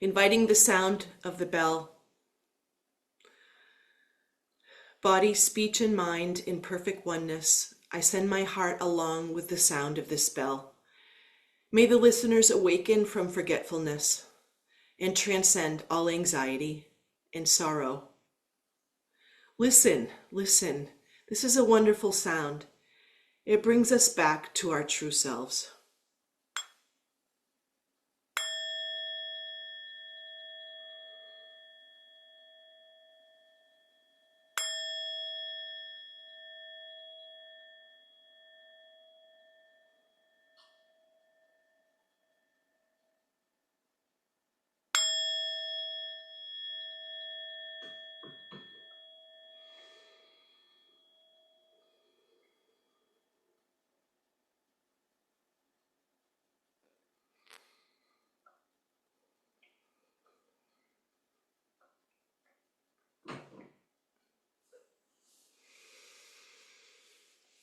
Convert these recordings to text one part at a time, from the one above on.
Inviting the sound of the bell. Body, speech, and mind in perfect oneness, I send my heart along with the sound of this bell. May the listeners awaken from forgetfulness and transcend all anxiety and sorrow. Listen, listen. This is a wonderful sound. It brings us back to our true selves.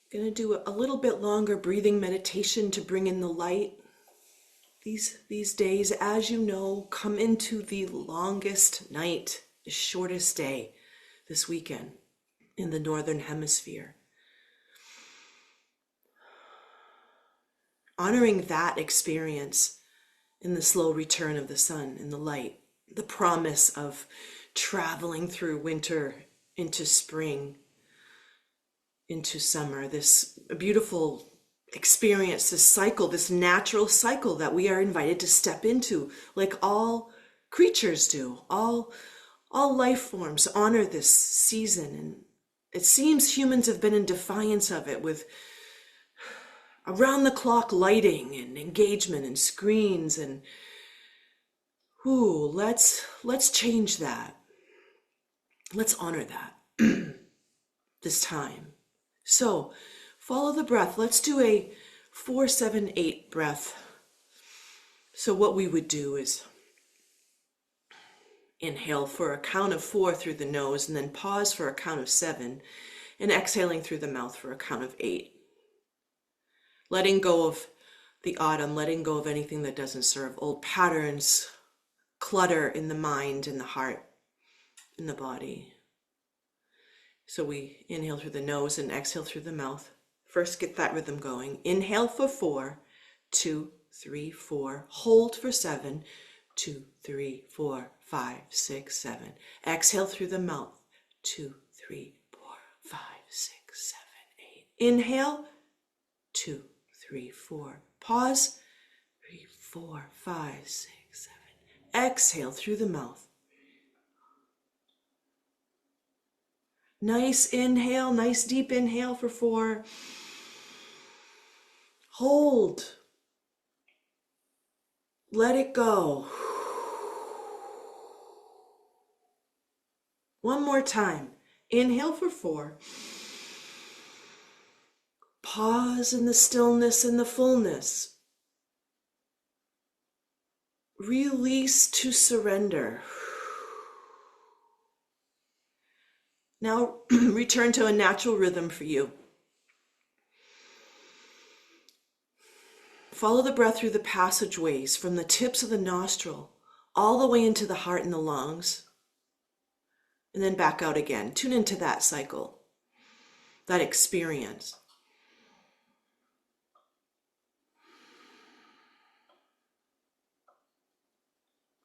Going to do a little bit longer breathing meditation to bring in the light. These days, as you know, come into the longest night, the shortest day this weekend in the Northern Hemisphere. Honoring that experience in the slow return of the sun and the light, the promise of traveling through winter into spring, into summer, this beautiful experience, this cycle, this natural cycle that we are invited to step into, like all creatures do. All life forms honor this season, and it seems humans have been in defiance of it with around-the-clock lighting and engagement and screens, and let's change that. Let's honor that this time. So follow the breath. Let's do a 4-7-8 breath. So what we would do is inhale for a count of 4 through the nose, and then pause for a count of 7, and exhaling through the mouth for a count of 8. Letting go of the autumn, letting go of anything that doesn't serve, old patterns, clutter in the mind and the heart, in the body. So we inhale through the nose and exhale through the mouth. First, get that rhythm going. Inhale for 4, 2, 3, 4. Hold for 7, 2, 3, 4, 5, 6, 7. Exhale through the mouth. 2, 3, 4, 5, 6, 7, 8. Inhale. 2, 3, 4. Pause. 3, 4, 5, 6, 7. Exhale through the mouth. Nice inhale, nice deep inhale for 4. Hold. Let it go. One more time. Inhale for 4. Pause in the stillness and the fullness. Release to surrender. Now return to a natural rhythm for you. Follow the breath through the passageways from the tips of the nostril all the way into the heart and the lungs, and then back out again. Tune into that cycle, that experience.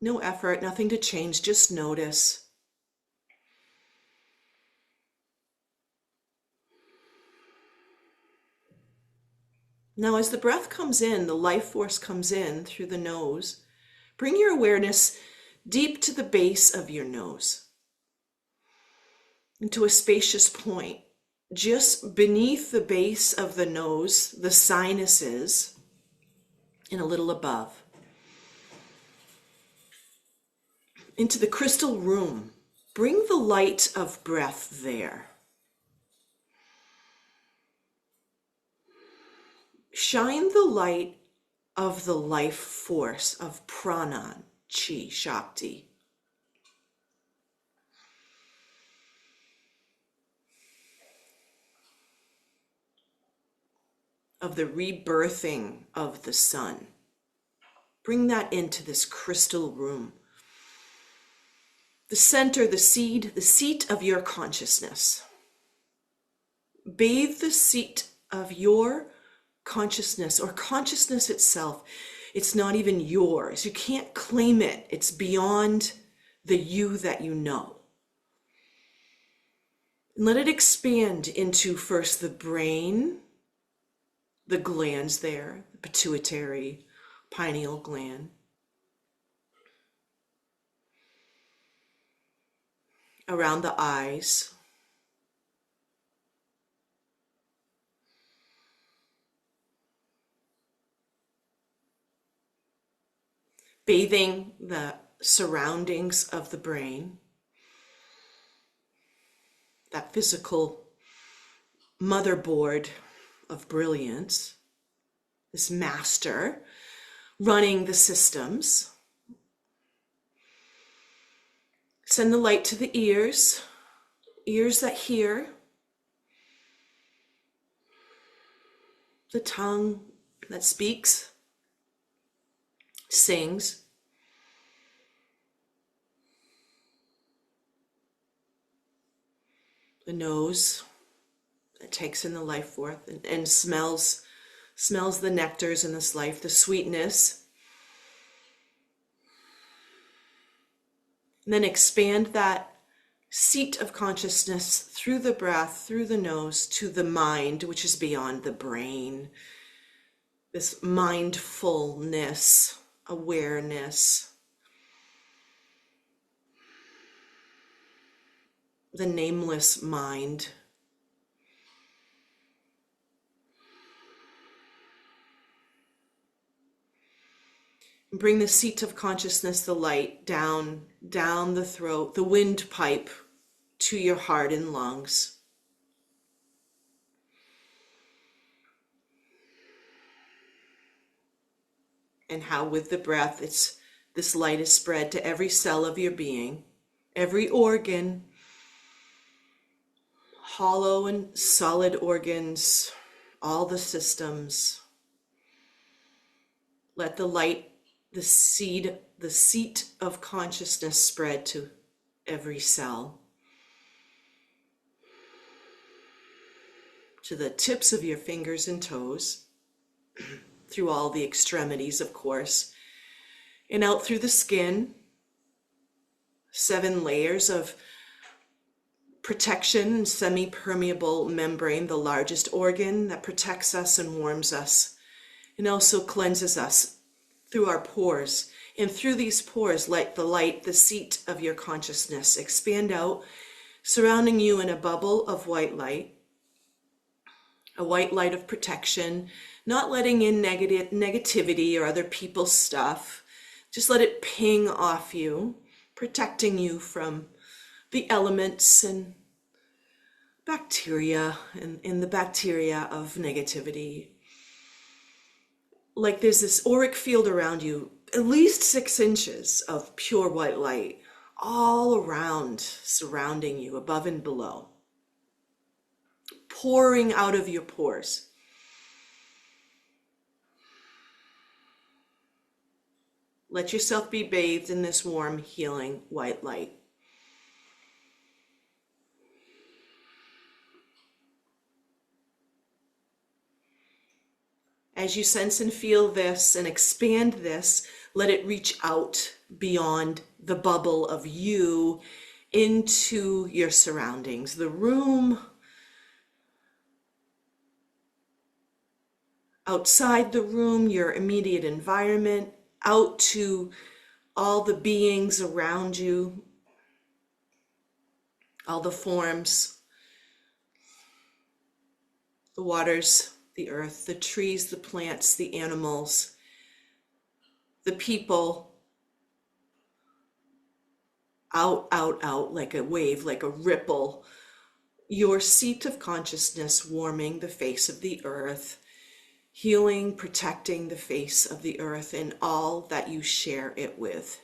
No effort, nothing to change, just notice. Now, as the breath comes in, the life force comes in through the nose, bring your awareness deep to the base of your nose, into a spacious point. Just beneath the base of the nose, the sinuses, and a little above. Into the crystal room, bring the light of breath there. Shine the light of the life force of prana, chi, shakti. Of the rebirthing of the sun. Bring that into this crystal room. the center, the seed, the seat of your consciousness. Bathe the seat of your consciousness or consciousness itself. It's not even yours. You can't claim it. It's beyond the you that you know. And let it expand into first the brain, the glands there, the pituitary, pineal gland. Around the eyes. Bathing the surroundings of the brain. That physical motherboard of brilliance. This master running the systems. Send the light to the ears, ears that hear, the tongue that speaks, sings, the nose that takes in the life forth and smells the nectars in this life, the sweetness. And then expand that seat of consciousness through the breath, through the nose, to the mind, which is beyond the brain. This mindfulness, awareness. The nameless mind. Bring the seat of consciousness, the light, down the throat, the windpipe to your heart and lungs. And how with the breath, this light is spread to every cell of your being, every organ, hollow and solid organs, all the systems. Let the light, the seat of consciousness spread to every cell, to the tips of your fingers and toes, through all the extremities, of course, and out through the skin, 7 layers of protection, semi-permeable membrane, the largest organ that protects us and warms us, and also cleanses us through our pores. And through these pores, let the light, the seat of your consciousness, expand out, surrounding you in a bubble of white light, a white light of protection, not letting in negativity or other people's stuff. Just let it ping off you, protecting you from the elements and bacteria and the bacteria of negativity. Like there's this auric field around you, at least 6 inches of pure white light, all around, surrounding you, above and below, pouring out of your pores. Let yourself be bathed in this warm, healing white light. As you sense and feel this and expand this, let it reach out beyond the bubble of you into your surroundings, the room, outside the room, your immediate environment, out to all the beings around you, all the forms, the waters, the earth, the trees, the plants, the animals, the people, out, like a wave, like a ripple, your seat of consciousness warming the face of the earth, healing, protecting the face of the earth and all that you share it with.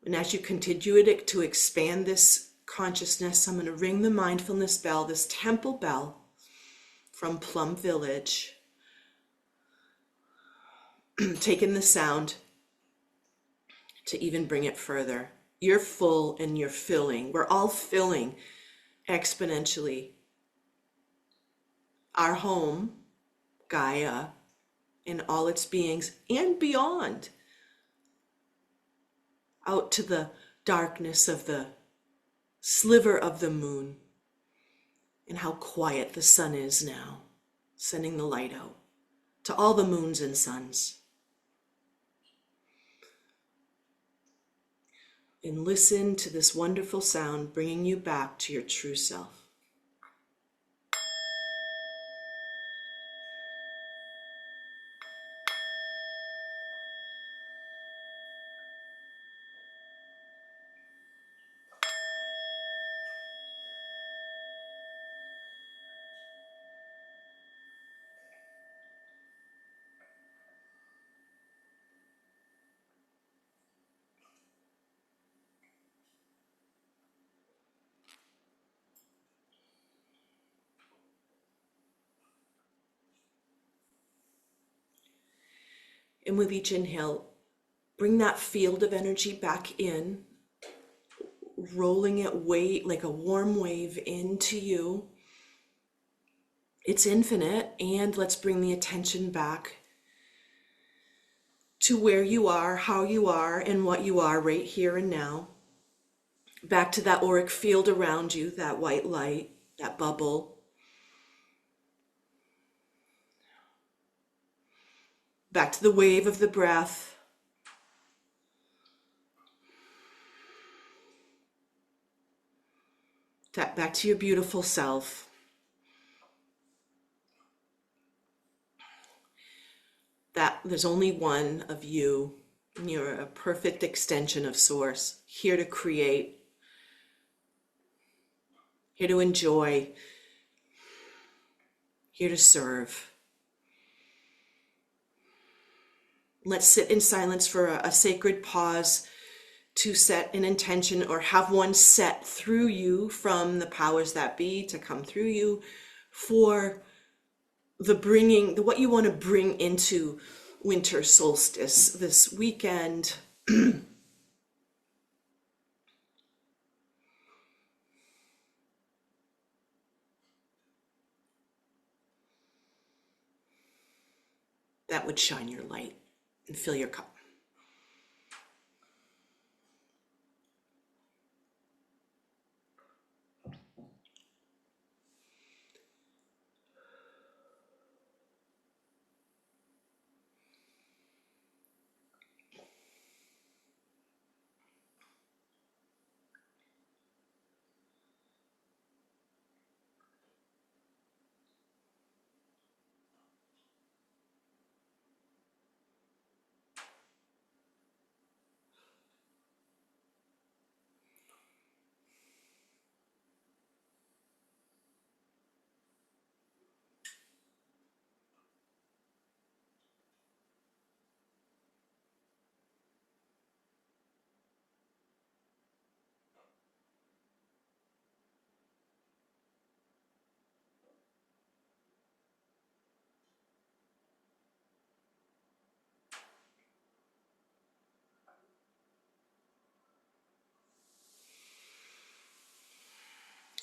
And as you continue to expand this consciousness, I'm going to ring the mindfulness bell, this temple bell from Plum Village, taking the sound to even bring it further You're full and you're filling. We're all filling exponentially. Our home, Gaia, in all its beings and beyond, out to the darkness of the sliver of the moon, and how quiet the sun is now, sending the light out to all the moons and suns. And listen to this wonderful sound bringing you back to your true self. And with each inhale, bring that field of energy back in, rolling it like a warm wave into you. It's infinite, and let's bring the attention back to where you are, how you are, and what you are right here and now. Back to that auric field around you, that white light, that bubble. Back to the wave of the breath. Back to your beautiful self. That there's only one of you, and you're a perfect extension of Source, here to create, here to enjoy, here to serve. Let's sit in silence for a sacred pause to set an intention, or have one set through you from the powers that be to come through you for what you want to bring into winter solstice this weekend. That would shine your light and fill your cup.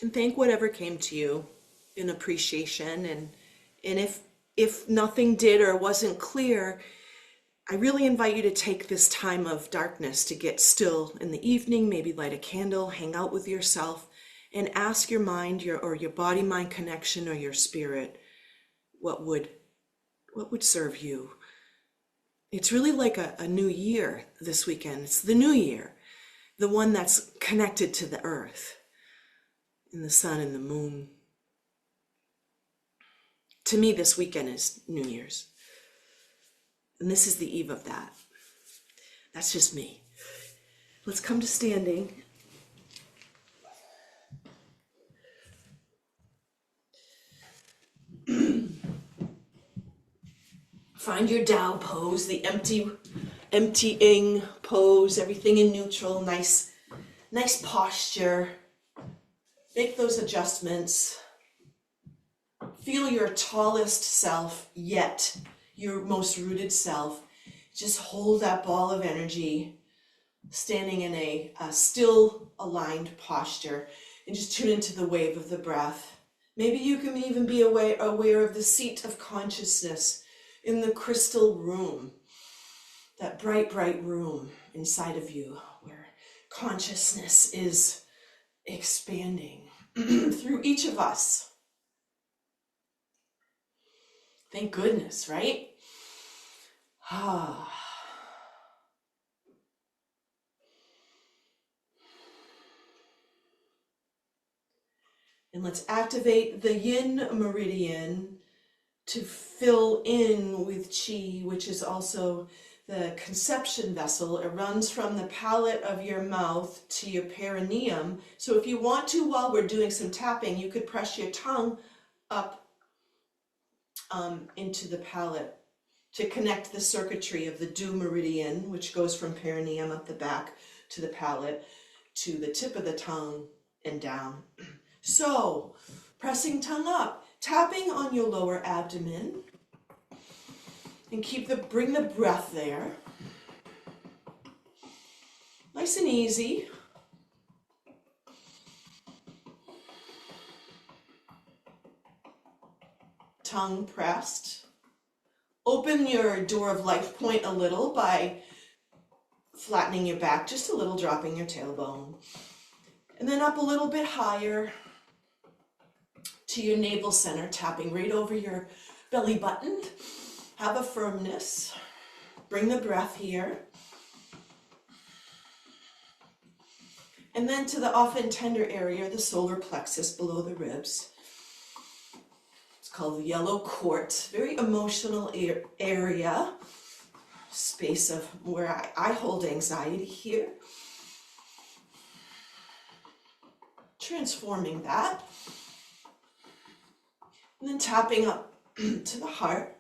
And thank whatever came to you in appreciation. And if nothing did or wasn't clear, I really invite you to take this time of darkness to get still in the evening, maybe light a candle, hang out with yourself, and ask your mind, your body-mind connection, or your spirit, what would serve you. It's really like a new year this weekend. It's the new year, the one that's connected to the earth and the sun and the moon. To me, this weekend is New Year's. And this is the eve of that. That's just me. Let's come to standing. Find your Tao pose, the emptying pose, everything in neutral, nice posture. Make those adjustments. Feel your tallest self, yet your most rooted self. Just hold that ball of energy standing in a still aligned posture, and just tune into the wave of the breath. Maybe you can even be aware of the seat of consciousness in the crystal room, that bright, bright room inside of you where consciousness is expanding through each of us. Thank goodness, right? And let's activate the Yin meridian to fill in with Qi, which is also the conception vessel. It runs from the palate of your mouth to your perineum. So if you want to, while we're doing some tapping, you could press your tongue up into the palate to connect the circuitry of the Du meridian, which goes from perineum up the back to the palate, to the tip of the tongue and down. So, pressing tongue up, tapping on your lower abdomen, and bring the breath there. Nice and easy. Tongue pressed. Open your door of life point a little by flattening your back, just a little, dropping your tailbone. And then up a little bit higher to your navel center, tapping right over your belly button. Have a firmness. Bring the breath here. And then to the often tender area, the solar plexus below the ribs. It's called the yellow quartz, very emotional area, space of where I hold anxiety here. Transforming that. And then tapping up to the heart.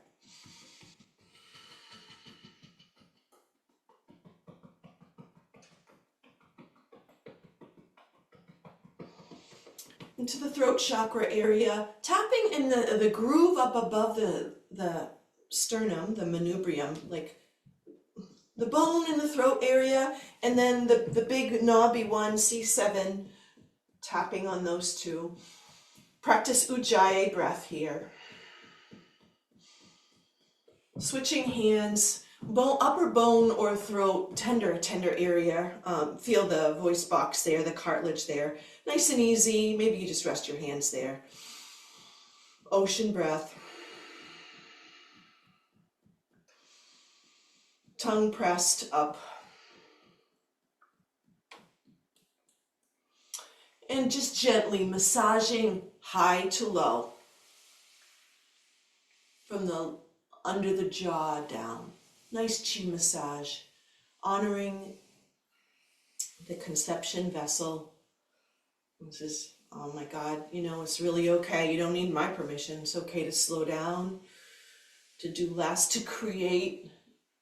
Into the throat chakra area, tapping in the groove up above the sternum, the manubrium, like the bone in the throat area, and then the big knobby one, C7, tapping on those two. Practice Ujjayi breath here. Switching hands, upper bone or throat, tender area. Feel the voice box there, the cartilage there. Nice and easy. Maybe you just rest your hands there. Ocean breath. Tongue pressed up. And just gently massaging high to low. From the under the jaw down. Nice Qi massage. Honoring the conception vessel. This is, oh my God, it's really okay. You don't need my permission. It's okay to slow down, to do less, to create,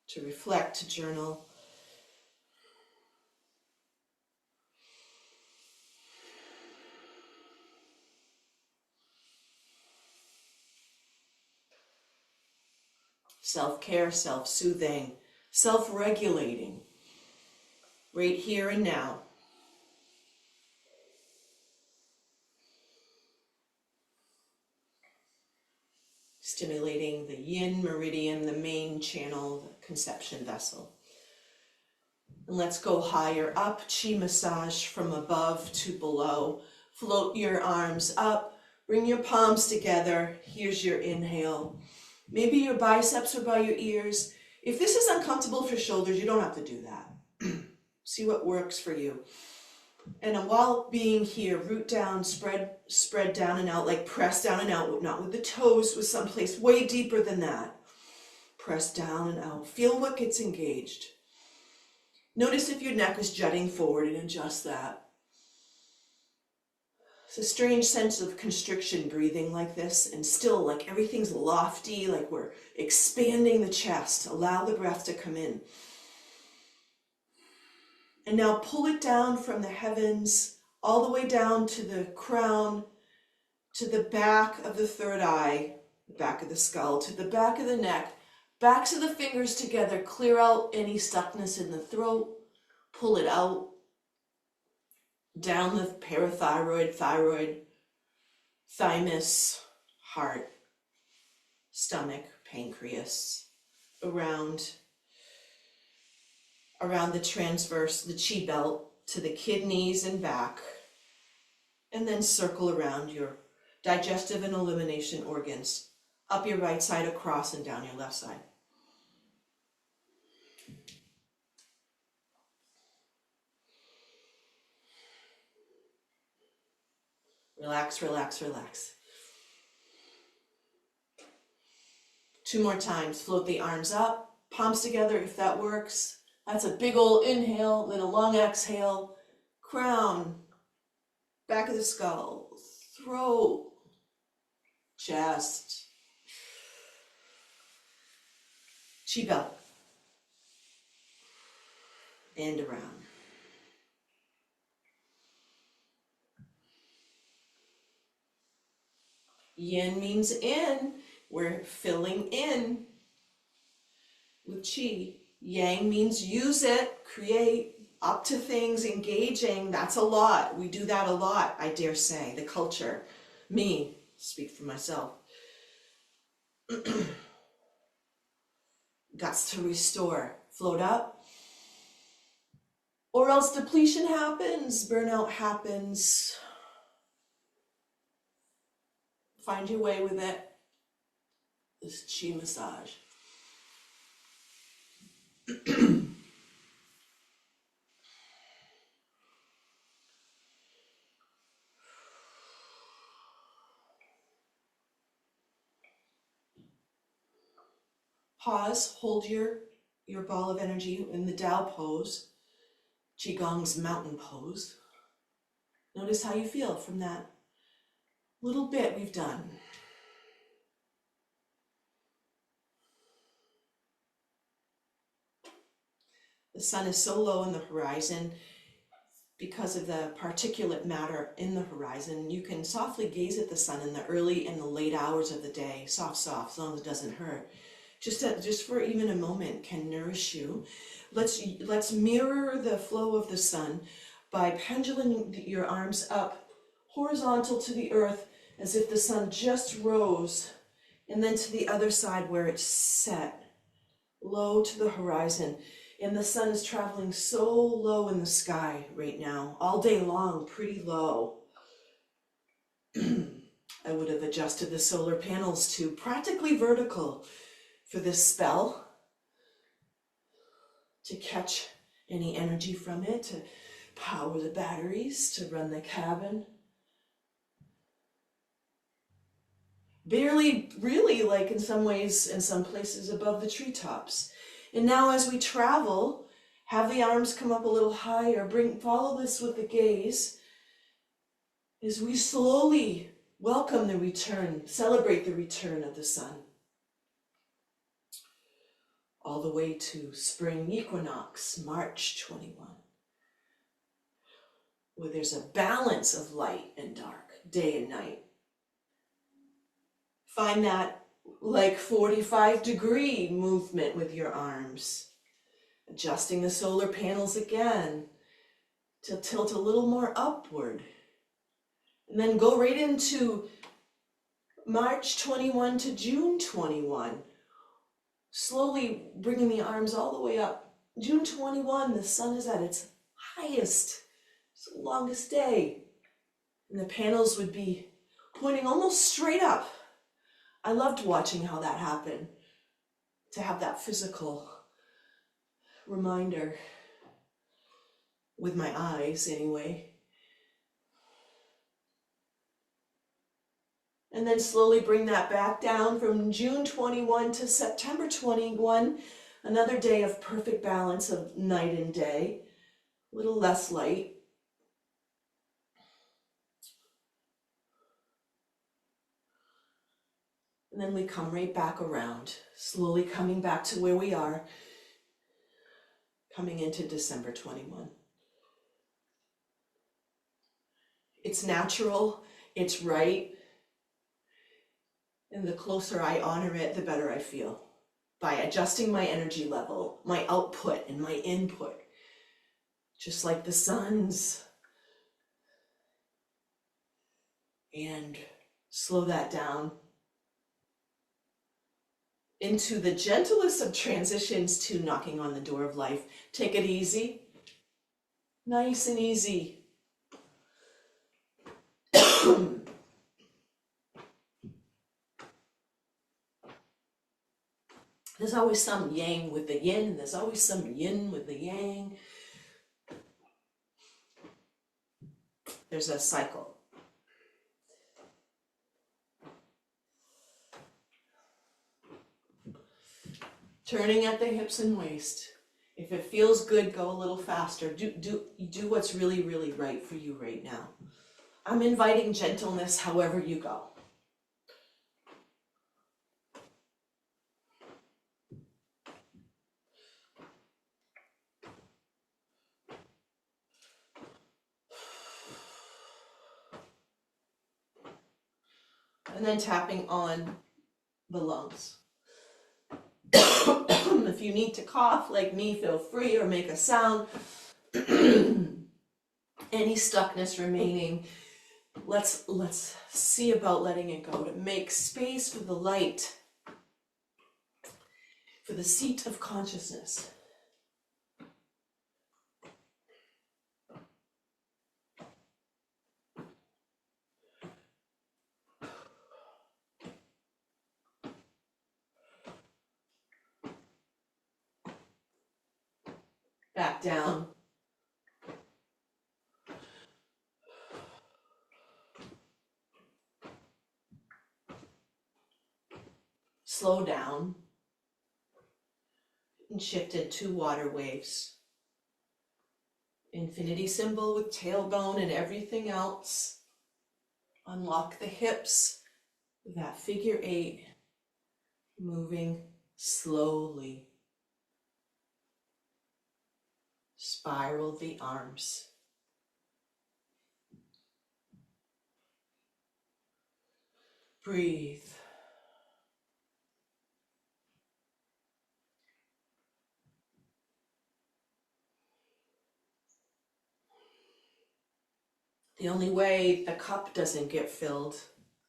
to reflect, to journal. Self-care, self-soothing, self-regulating, right here and now. Stimulating the Yin meridian, the main channel, the conception vessel. And let's go higher up, Qi massage from above to below. Float your arms up, bring your palms together. Here's your inhale. Maybe your biceps are by your ears. If this is uncomfortable for shoulders, you don't have to do that. See what works for you. And while being here, root down, spread down and out, like press down and out, not with the toes, with someplace way deeper than that. Press down and out. Feel what gets engaged. Notice if your neck is jutting forward and adjust that. It's a strange sense of constriction breathing like this, and still like everything's lofty, like we're expanding the chest. Allow the breath to come in. And now pull it down from the heavens, all the way down to the crown, to the back of the third eye, the back of the skull, to the back of the neck, backs of the fingers together. Clear out any stuckness in the throat. Pull it out, down the parathyroid, thyroid, thymus, heart, stomach, pancreas, around the transverse, the chi belt, to the kidneys and back, and then circle around your digestive and elimination organs, up your right side, across, and down your left side. Relax, relax, relax. 2 more times. Float the arms up, palms together if that works. That's a big old inhale, then a long exhale. Crown, back of the skull, throat, chest, chi belt, and around. Yin means in. We're filling in with chi. Yang means use it, create, up to things, engaging. That's a lot. We do that a lot, I dare say. The culture. Me, speak for myself. Guts to restore. Float up. Or else depletion happens, burnout happens. Find your way with it. This chi massage. Pause, hold your ball of energy in the Tao pose, Qi Gong's mountain pose. Notice how you feel from that little bit we've done. The sun is so low in the horizon because of the particulate matter in the horizon. You can softly gaze at the sun in the early and the late hours of the day, soft, as long as it doesn't hurt. Just for even a moment can nourish you. Let's mirror the flow of the sun by pendulum your arms up horizontal to the earth as if the sun just rose, and then to the other side where it's set, low to the horizon. And the sun is traveling so low in the sky right now, all day long, pretty low. I would have adjusted the solar panels to practically vertical for this spell, to catch any energy from it, to power the batteries, to run the cabin. Barely, really, like in some ways, in some places above the treetops. And now as we travel, have the arms come up a little higher, follow this with the gaze, as we slowly welcome the return, celebrate the return of the sun. All the way to spring equinox, March 21, where there's a balance of light and dark, day and night. Find that like 45-degree movement with your arms, adjusting the solar panels again to tilt a little more upward. And then go right into March 21 to June 21. Slowly bringing the arms all the way up. June 21, the sun is at its highest. It's the longest day. And the panels would be pointing almost straight up. I loved watching how that happened, to have that physical reminder with my eyes anyway. And then slowly bring that back down from June 21 to September 21, another day of perfect balance of night and day, a little less light. And then we come right back around, slowly coming back to where we are, coming into December 21. It's natural, it's right. And the closer I honor it, the better I feel. By adjusting my energy level, my output and my input. just like the sun's. And slow that down into the gentlest of transitions to knocking on the door of life. Take it easy, nice and easy. There's always some yang with the yin, and there's always some yin with the yang. There's a cycle. Turning at the hips and waist. If it feels good, go a little faster. Do what's really, really right for you right now. I'm inviting gentleness however you go. And then tapping on the lungs. If you need to cough like me, feel free, or make a sound. Any stuckness remaining, let's see about letting it go, to make space for the light, for the seat of consciousness. Back down. Slow down. And shift into water waves. Infinity symbol with tailbone and everything else. Unlock the hips. That figure 8. Moving slowly. Spiral the arms. Breathe. The only way the cup doesn't get filled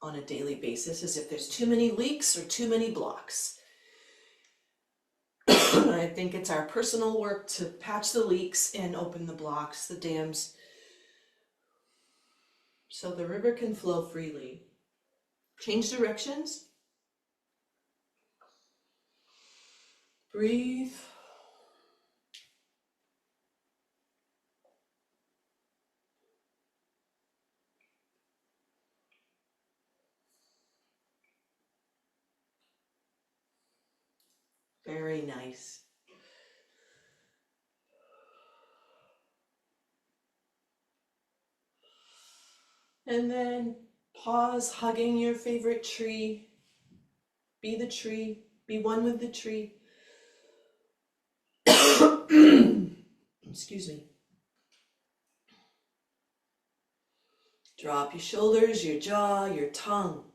on a daily basis is if there's too many leaks or too many blocks. I think it's our personal work to patch the leaks and open the blocks, the dams, so the river can flow freely. Change directions. Breathe. Very nice. And then pause, hugging your favorite tree. Be the tree. Be one with the tree. Excuse me. Drop your shoulders, your jaw, your tongue,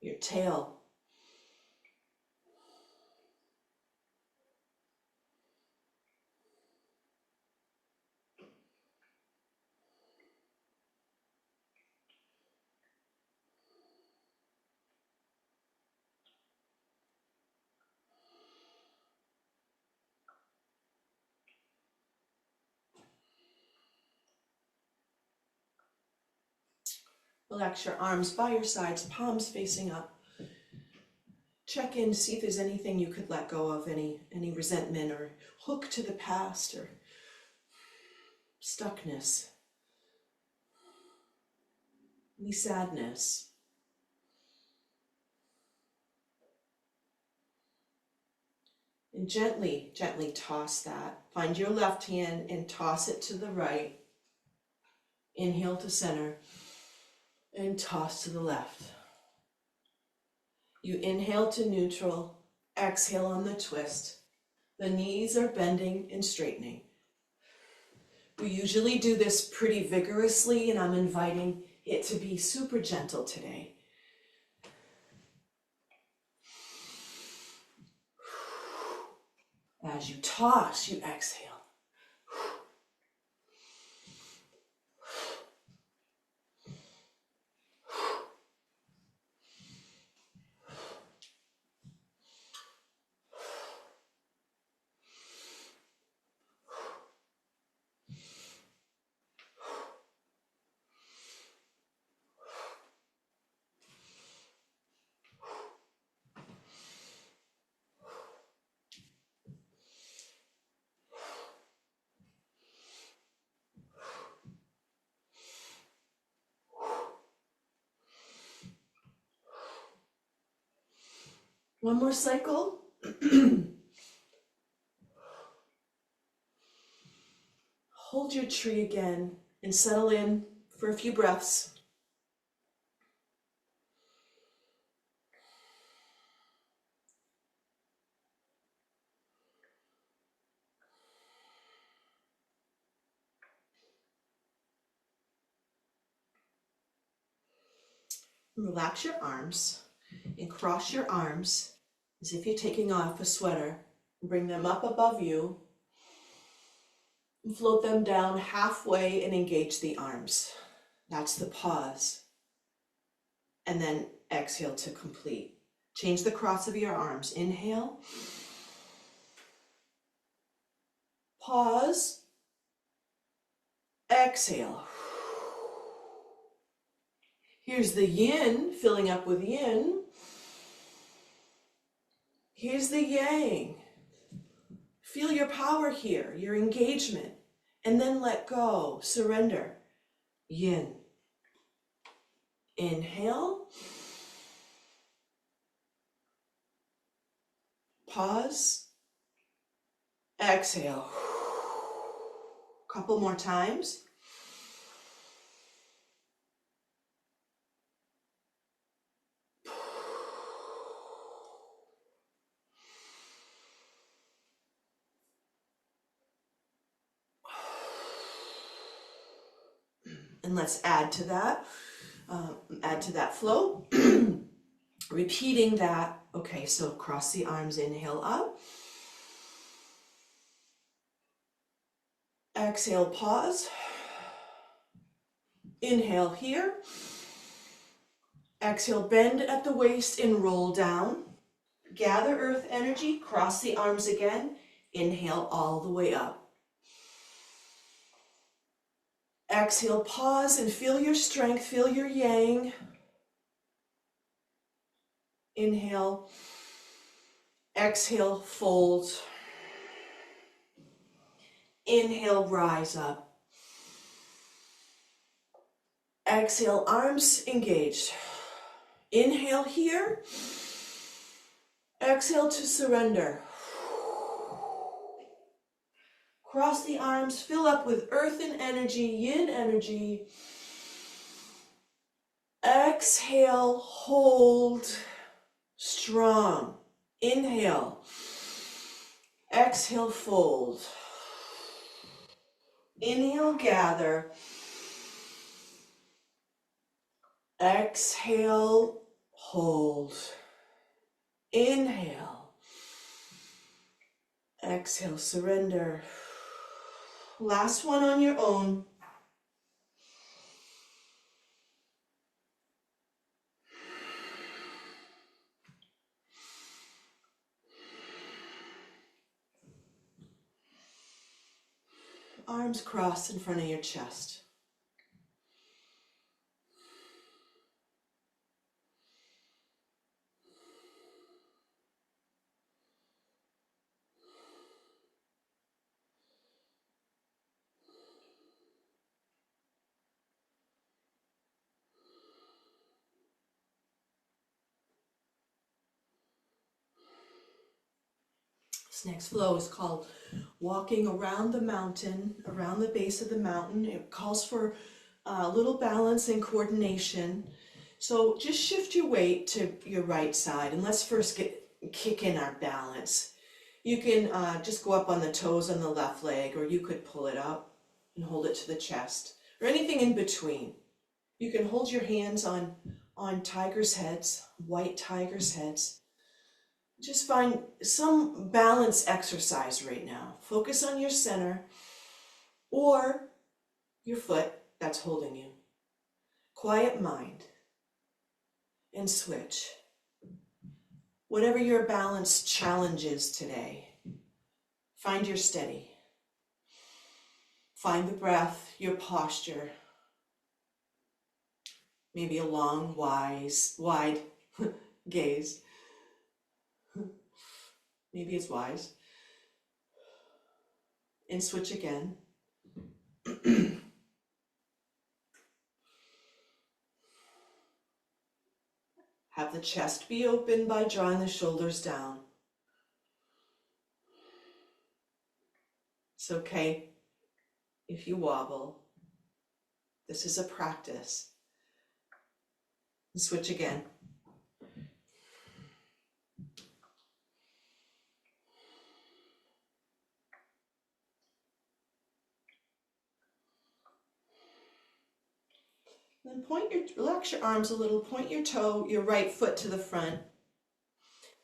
your tail. Relax your arms by your sides, palms facing up. Check in to see if there's anything you could let go of, any resentment or hook to the past or stuckness, any sadness. And gently, gently toss that. Find your left hand and toss it to the right. Inhale to center and toss to the left. You inhale to neutral, exhale on the twist. The knees are bending and straightening. We usually do this pretty vigorously, and I'm inviting it to be super gentle today. As you toss, you exhale. One more cycle. Hold your tree again and settle in for a few breaths. Relax your arms and cross your arms as if you're taking off a sweater. Bring them up above you and float them down halfway and engage the arms. That's the pause. And then exhale to complete. Change the cross of your arms. Inhale. Pause. Exhale. Here's the yin, filling up with yin. Here's the yang. Feel your power here, your engagement, and then let go, surrender. Yin. Inhale. Pause. Exhale. Couple more times. And let's add to that flow. Repeating that. Okay, so cross the arms, inhale up. Exhale, pause. Inhale here. Exhale, bend at the waist and roll down. Gather earth energy, cross the arms again. Inhale all the way up. Exhale, pause and feel your strength, feel your yang. Inhale. Exhale, fold. Inhale, rise up. Exhale, arms engaged. Inhale here. Exhale to surrender. Cross the arms, fill up with earthen energy, yin energy. Exhale, hold, strong. Inhale. Exhale, fold. Inhale, gather. Exhale, hold. Inhale. Exhale, surrender. Last one on your own. Arms crossed in front of your chest. This next flow is called walking around the mountain, around the base of the mountain. It calls for a little balance and coordination. So just shift your weight to your right side and let's first kick in our balance. You can just go up on the toes on the left leg, or you could pull it up and hold it to the chest, or anything in between. You can hold your hands on tigers' heads, white tigers' heads. Just find some balance exercise right now. Focus on your center or your foot that's holding you. Quiet mind and switch. Whatever your balance challenge is today, find your steady. Find the breath, your posture. Maybe a long, wide gaze. Maybe it's wise. And switch again. Have the chest be open by drawing the shoulders down. It's okay if you wobble. This is a practice. And switch again. Then relax your arms a little, point your right foot to the front, and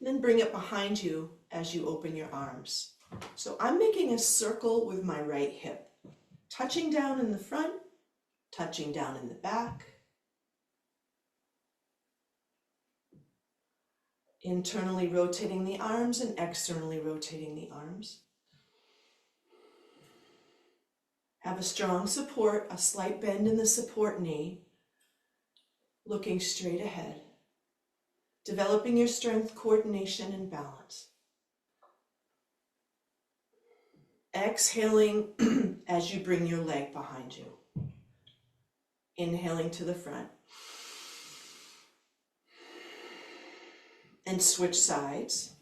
then bring it behind you as you open your arms. So I'm making a circle with my right hip, touching down in the front, touching down in the back, internally rotating the arms and externally rotating the arms. Have a strong support, a slight bend in the support knee, looking straight ahead, developing your strength, coordination, and balance. Exhaling as you bring your leg behind you. Inhaling to the front. And switch sides.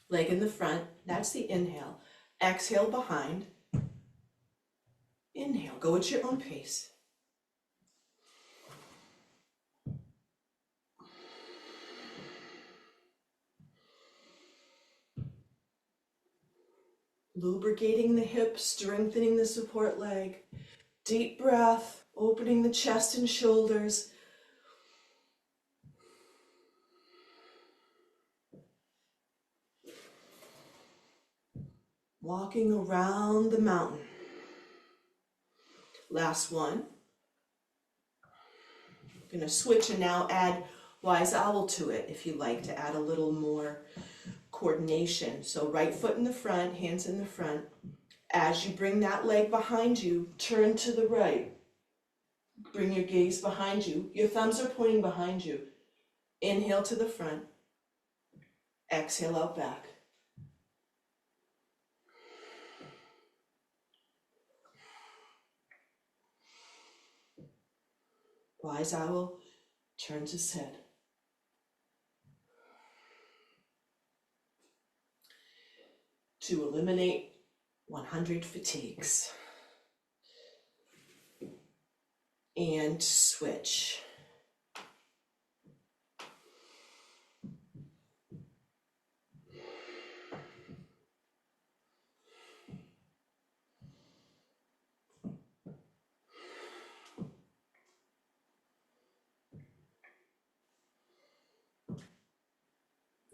Leg in the front, that's the inhale. Exhale behind. Inhale, go at your own pace. Lubricating the hips, strengthening the support leg. Deep breath, opening the chest and shoulders. Walking around the mountain. Last one. I'm going to switch and now add wise owl to it if you like to add a little more coordination. So right foot in the front, hands in the front. As you bring that leg behind you, turn to the right. Bring your gaze behind you. Your thumbs are pointing behind you. Inhale to the front. Exhale out back. Wise owl turns his head. To eliminate 100 fatigues. And switch.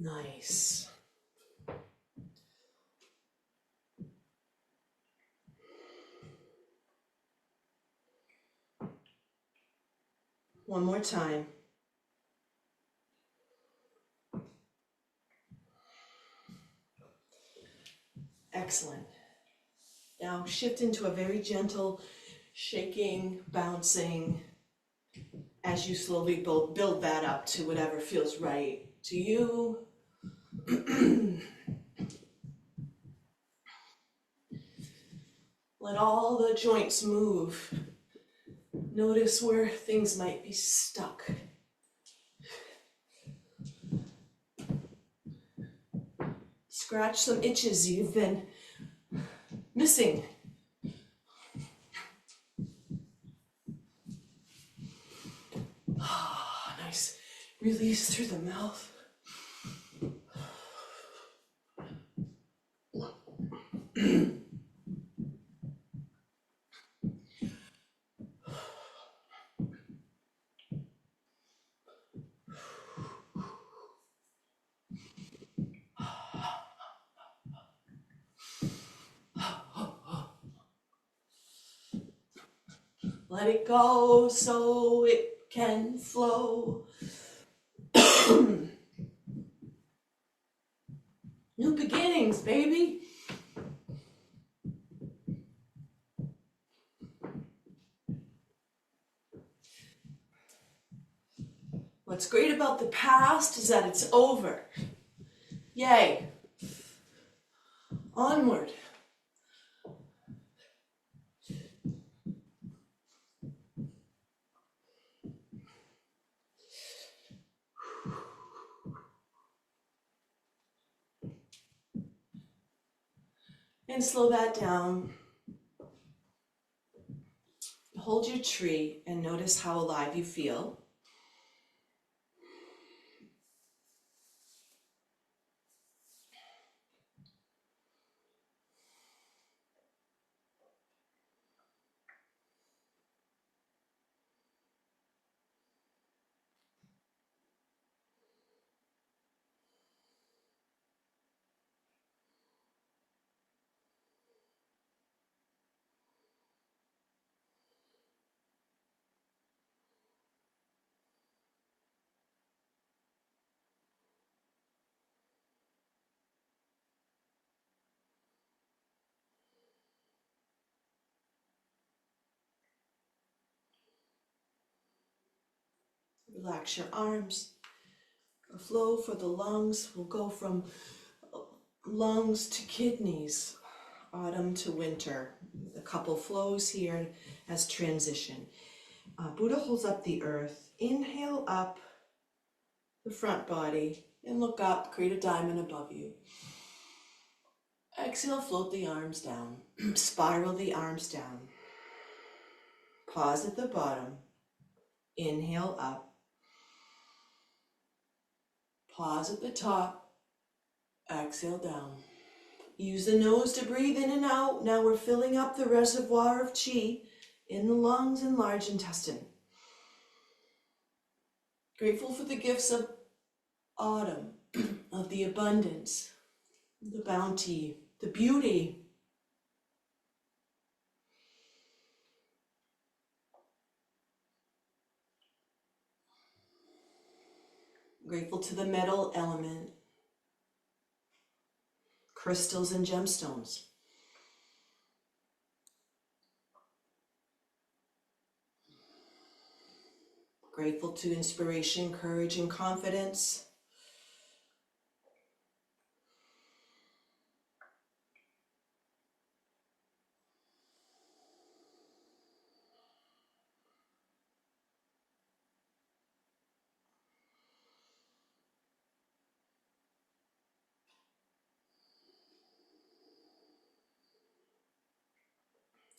Nice. One more time. Excellent. Now shift into a very gentle shaking, bouncing, as you slowly build that up to whatever feels right to you. Let all the joints move. Notice where things might be stuck. Scratch some itches you've been missing. Ah, nice. Release through the mouth. Let it go so it can flow. New beginnings, baby. What's great about the past is that it's over. Yay. Onward. And slow that down. Hold your tree and notice how alive you feel. Relax your arms. A flow for the lungs will go from lungs to kidneys, autumn to winter. A couple flows here as transition. Buddha holds up the earth. Inhale up the front body and look up, create a diamond above you. Exhale, float the arms down. Spiral the arms down. Pause at the bottom. Inhale up. Pause at the top. Exhale down. Use the nose to breathe in and out. Now we're filling up the reservoir of qi in the lungs and large intestine. Grateful for the gifts of autumn, of the abundance, the bounty, the beauty. Grateful to the metal element, crystals and gemstones. Grateful to inspiration, courage, and confidence.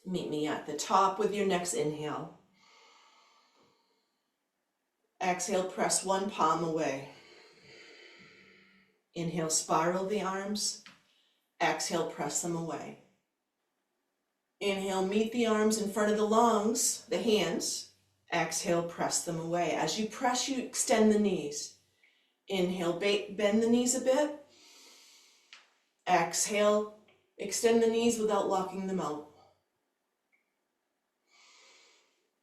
Meet me at the top with your next inhale. Exhale, press one palm away. Inhale, spiral the arms. Exhale, press them away. Inhale, meet the arms in front of the lungs, the hands. Exhale, press them away. As you press, you extend the knees. Inhale, bend the knees a bit. Exhale, extend the knees without locking them out.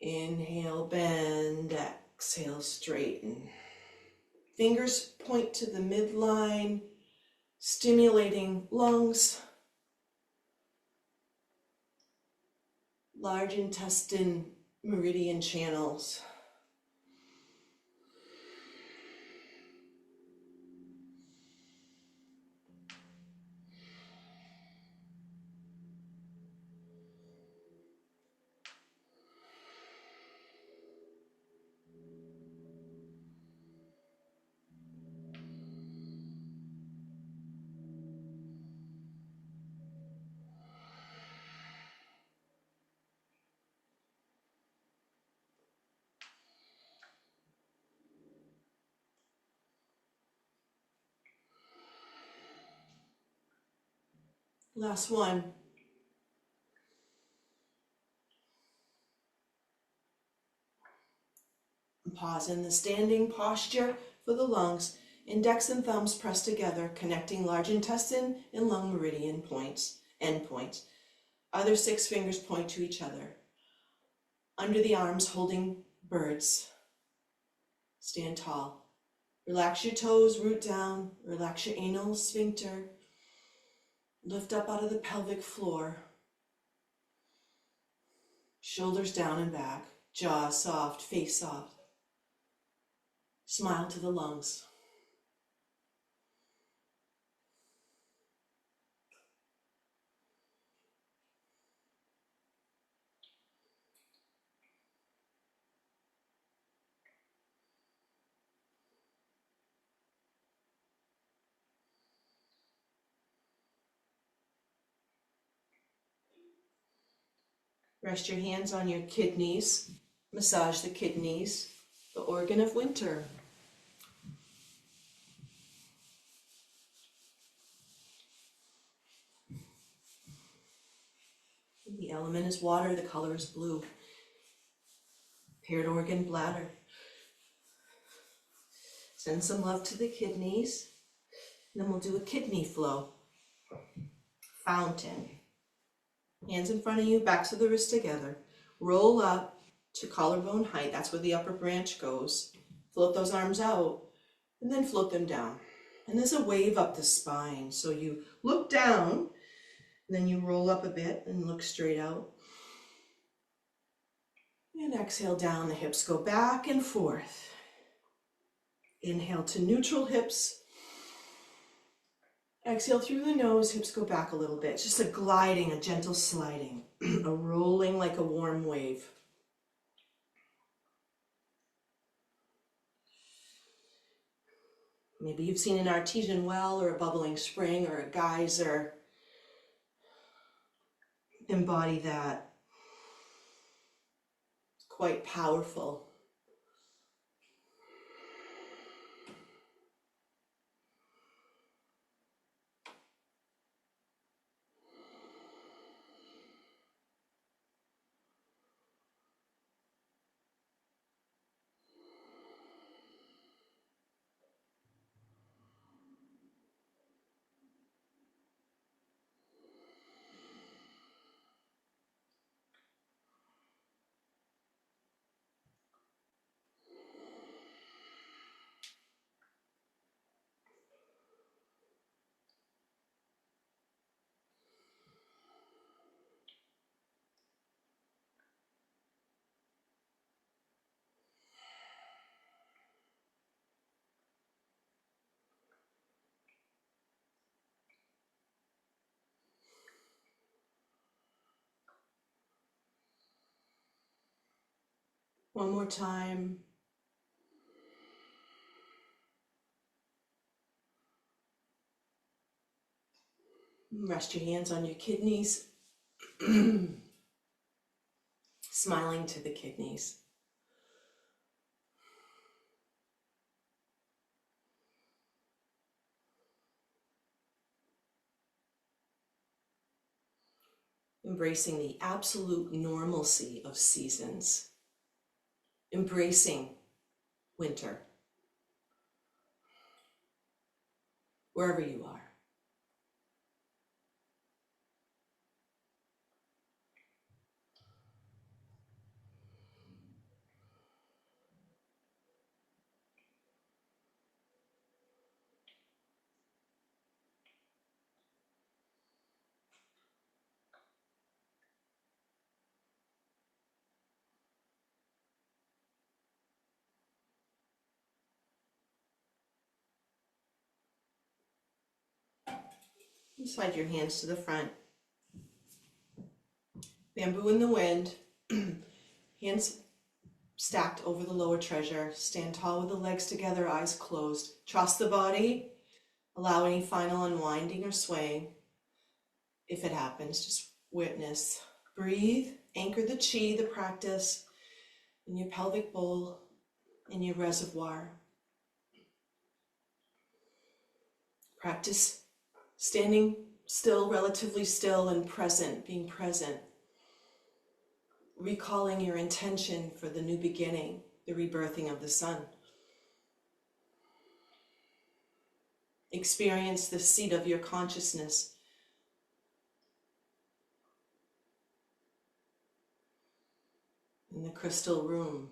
Inhale, bend. Exhale, straighten. Fingers point to the midline, stimulating lungs, large intestine, meridian channels. Last one. Pause in the standing posture for the lungs. Index and thumbs pressed together, connecting large intestine and lung meridian points, endpoints. Other 6 fingers point to each other. Under the arms, holding birds. Stand tall. Relax your toes, root down. Relax your anal sphincter. Lift up out of the pelvic floor. Shoulders down and back. Jaw soft, face soft. Smile to the lungs. Rest your hands on your kidneys. Massage the kidneys, the organ of winter. The element is water, the color is blue. Paired organ, bladder. Send some love to the kidneys. Then we'll do a kidney flow. Fountain. Hands in front of you, backs of the wrists together. Roll up to collarbone height. That's where the upper branch goes. Float those arms out and then float them down. And there's a wave up the spine. So you look down, and then you roll up a bit and look straight out. And exhale down, the hips go back and forth. Inhale to neutral hips. Exhale through the nose, hips go back a little bit. Just a gliding, a gentle sliding, a rolling like a warm wave. Maybe you've seen an artesian well or a bubbling spring or a geyser. Embody that. It's quite powerful. One more time. Rest your hands on your kidneys. Smiling to the kidneys. Embracing the absolute normalcy of seasons. Embracing winter. Wherever you are. Slide your hands to the front. Bamboo in the wind. Hands stacked over the lower treasure. Stand tall with the legs together, eyes closed. Trust the body. Allow any final unwinding or swaying. If it happens, just witness. Breathe. Anchor the chi, the practice, in your pelvic bowl, in your reservoir. Practice standing still, relatively still and present, being present. Recalling your intention for the new beginning, the rebirthing of the sun. Experience the seat of your consciousness in the crystal room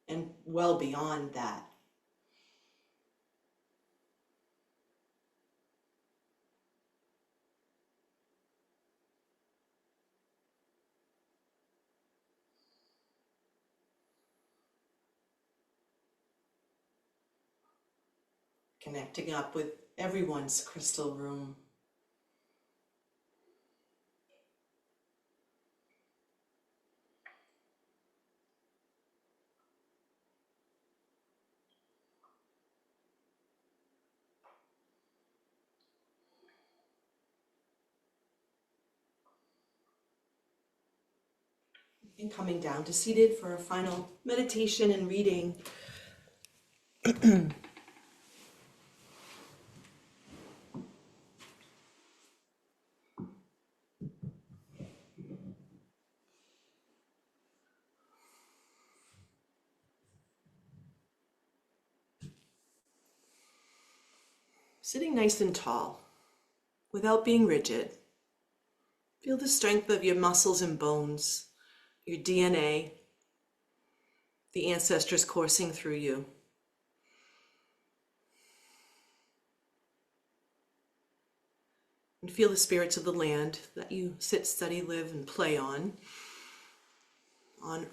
and well beyond that. Connecting up with everyone's crystal room. And coming down to seated for a final meditation and reading. Sitting nice and tall, without being rigid. Feel the strength of your muscles and bones, your DNA, the ancestors coursing through you. And feel the spirits of the land that you sit, study, live, and play on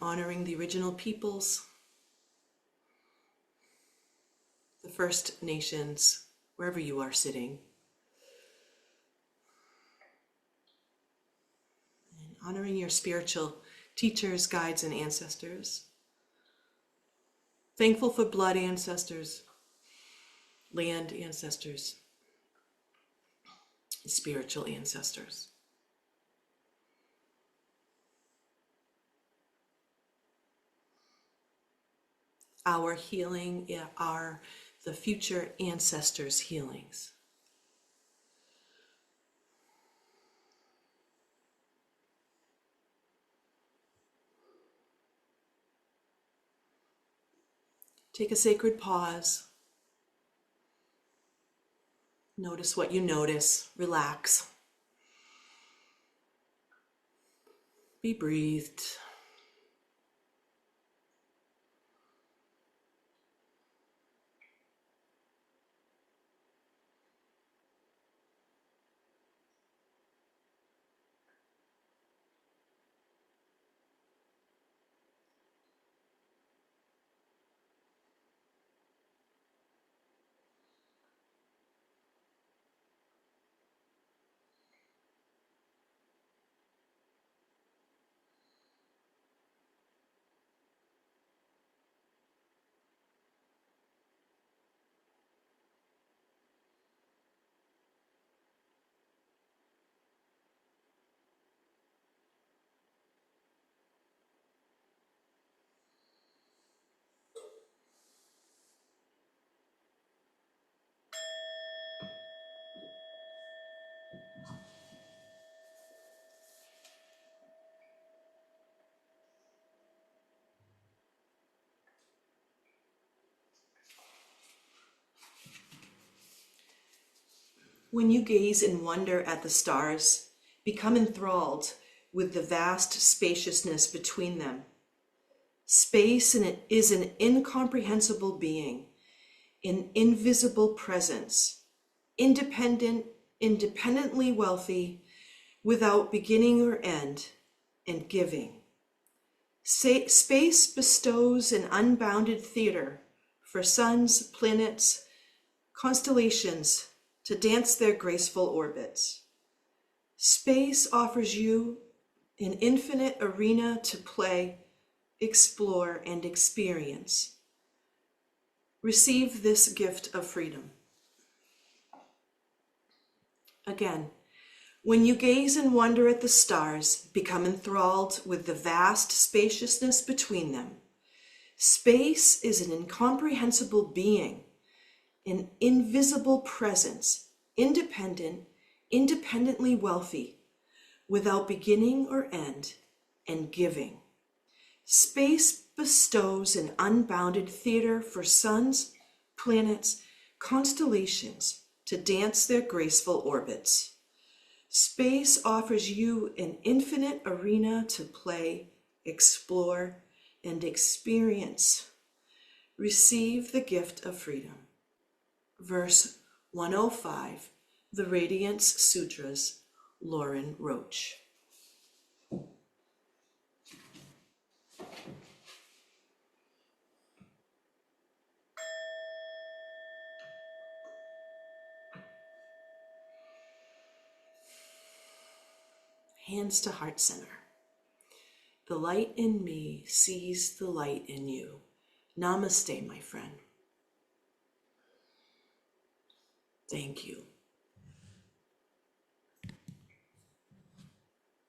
honoring the original peoples, the First Nations, wherever you are sitting. And honoring your spiritual teachers, guides, and ancestors. Thankful for blood ancestors, land ancestors, and spiritual ancestors. Our healing are the future ancestors' healings. Take a sacred pause. Notice what you notice. Relax. Be breathed. When you gaze in wonder at the stars, become enthralled with the vast spaciousness between them. Space is an incomprehensible being, an invisible presence, independently wealthy, without beginning or end, and giving. Space bestows an unbounded theater for suns, planets, constellations, to dance their graceful orbits. Space offers you an infinite arena to play, explore, and experience. Receive this gift of freedom. Again, when you gaze and wonder at the stars, become enthralled with the vast spaciousness between them. Space is an incomprehensible being, an invisible presence, independently wealthy, without beginning or end, and giving. Space bestows an unbounded theater for suns, planets, constellations, to dance their graceful orbits. Space offers you an infinite arena to play, explore, and experience. Receive the gift of freedom. Verse 105, The Radiance Sutras, Lauren Roach. Hands to heart center. The light in me sees the light in you. Namaste, my friend. Thank you.